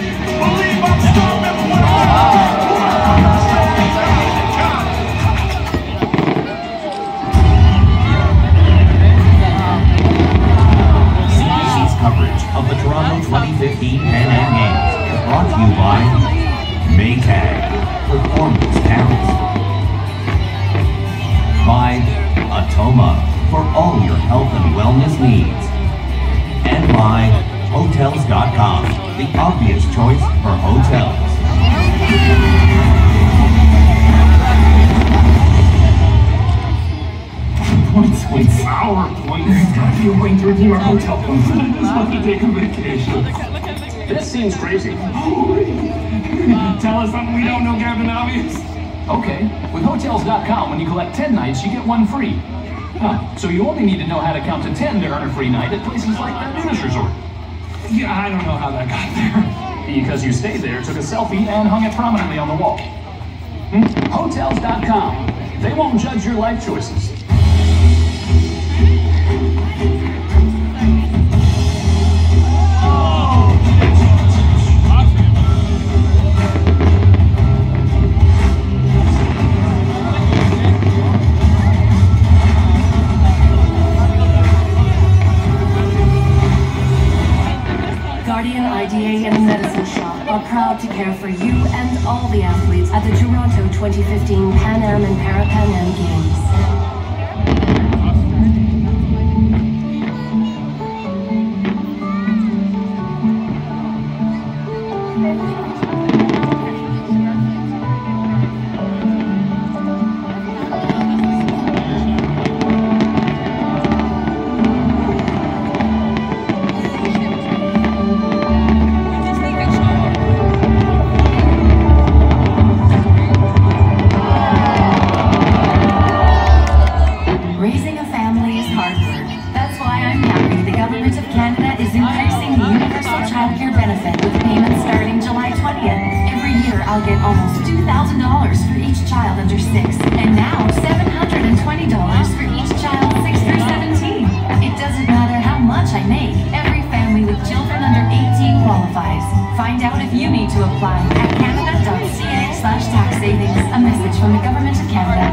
Believe I'm storming CBC's coverage of the Toronto 2015 Pan Am Games is brought to you by Maytag, Performance Counts. By Atoma, for all your health and wellness needs. And by Hotels.com, the obvious choice for hotels. Points. Our points. There's gotta be a way to redeem our hotel points. I just want to take a vacation. This seems crazy. Tell us something we don't know, Captain Obvious. Okay, with Hotels.com, when you collect 10 nights, you get one free. So you only need to know how to count to 10 to earn a free night at places like the Nudist Resort. Yeah, I don't know how that got there. Because you stayed there, took a selfie, and hung it prominently on the wall. Hotels.com. They won't judge your life choices. Guardian IDA and the Medicine Shop are proud to care for you and all the athletes at the Toronto 2015 Pan Am and Para-Pan Am Games. Raising a family is hard work. That's why I'm happy the Government of Canada is increasing the Universal Childcare Benefit with payments starting July 20th. Every year I'll get almost $2,000 for each child under 6, and now $720 for each child 6 through 17. It doesn't matter how much I make, every family with children under 18 qualifies. Find out if you need to apply at canada.ca/tax savings. A message from the Government of Canada.